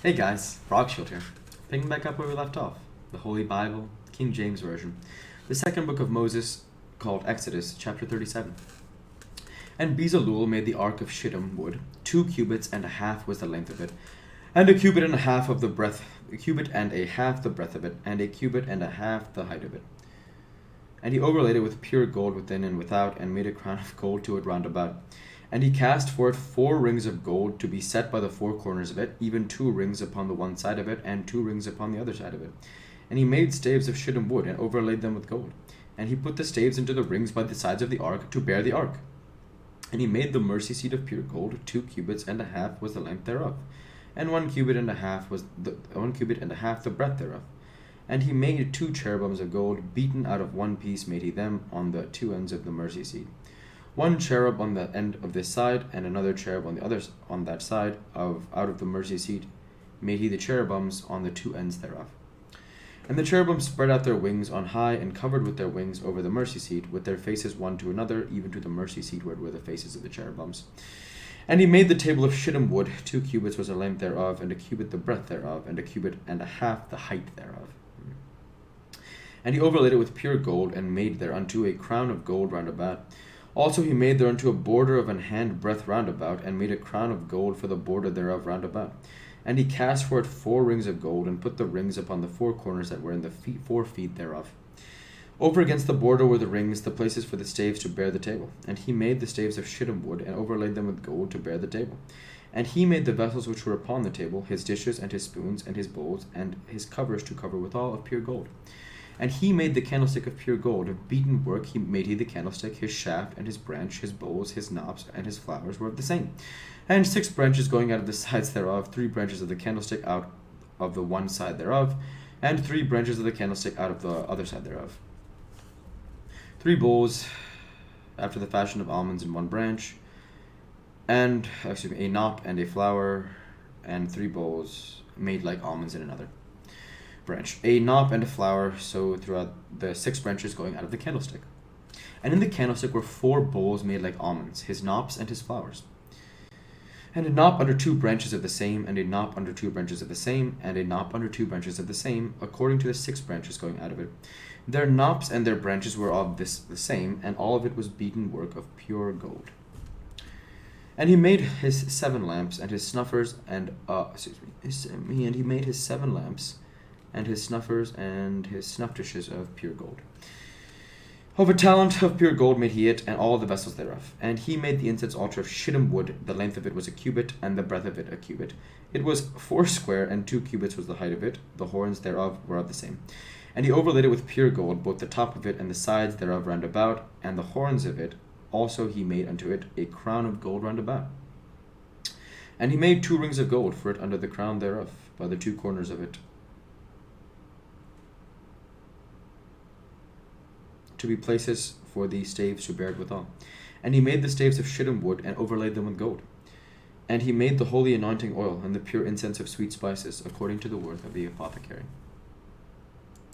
Hey guys, Frogshield here. Picking back up where we left off. The Holy Bible, King James Version. The second book of Moses, called Exodus, chapter 37. And Bezalel made the ark of shittim wood. 2 cubits and a half was the length of it, and a cubit and a half of the breadth, a cubit and a half the breadth of it, and a cubit and a half the height of it. And he overlaid it with pure gold within and without, and made a crown of gold to it round about. And he cast for it 4 rings of gold to be set by the 4 corners of it, even 2 rings upon the one side of it, and 2 rings upon the other side of it. And he made staves of shittim wood, and overlaid them with gold. And he put the staves into the rings by the sides of the ark, to bear the ark. And he made the mercy seat of pure gold. 2 cubits and a half was the length thereof, and 1 cubit and a half was the 1 cubit and a half the breadth thereof. And he made 2 cherubims of gold, beaten out of one piece made he them on the 2 ends of the mercy seat. 1 cherub on the end of this side, and another cherub on the other on that side out of the mercy seat made he the cherubims on the 2 ends thereof. And the cherubims spread out their wings on high, and covered with their wings over the mercy seat, with their faces one to another, even to the mercy seat where were the faces of the cherubims. And he made the table of shittim wood. 2 cubits was the length thereof, and a cubit the breadth thereof, and a cubit and a half the height thereof. And he overlaid it with pure gold, and made thereunto a crown of gold round about. Also he made thereunto a border of an hand breadth round about, and made a crown of gold for the border thereof round about. And he cast for it 4 rings of gold, and put the rings upon the 4 corners that were in the 4 feet thereof. Over against the border were the rings, the places for the staves to bear the table. And he made the staves of shittim wood, and overlaid them with gold to bear the table. And he made the vessels which were upon the table, his dishes, and his spoons, and his bowls, and his covers to cover withal of pure gold. And he made the candlestick of pure gold. Of beaten work he made the candlestick, his shaft, and his branch, his bowls, his knops, and his flowers were of the same. And 6 branches going out of the sides thereof, 3 branches of the candlestick out of the one side thereof, and 3 branches of the candlestick out of the other side thereof. 3 bowls after the fashion of almonds in one branch, and a knop and a flower, and 3 bowls made like almonds in another branch, a knop and a flower, so throughout the 6 branches going out of the candlestick. And in the candlestick were 4 bowls made like almonds, his knops and his flowers. And a knop under 2 branches of the same, and a knop under 2 branches of the same, and a knop under 2 branches of the same, according to the 6 branches going out of it. Their knops and their branches were of the same, and all of it was beaten work of pure gold. And he made his 7 lamps, and his snuffers, and he made his 7 lamps, and his snuffers, and his snuff dishes of pure gold. Of a talent of pure gold made he it, and all the vessels thereof. And he made the incense altar of shittim wood. The length of it was a cubit, and the breadth of it a cubit. It was 4 square, and 2 cubits was the height of it. The horns thereof were of the same. And he overlaid it with pure gold, both the top of it and the sides thereof round about, and the horns of it. Also he made unto it a crown of gold round about. And he made 2 rings of gold for it under the crown thereof, by the 2 corners of it, to be places for the staves to bear it withal. And he made the staves of shittim wood, and overlaid them with gold. And he made the holy anointing oil, and the pure incense of sweet spices, according to the word of the apothecary.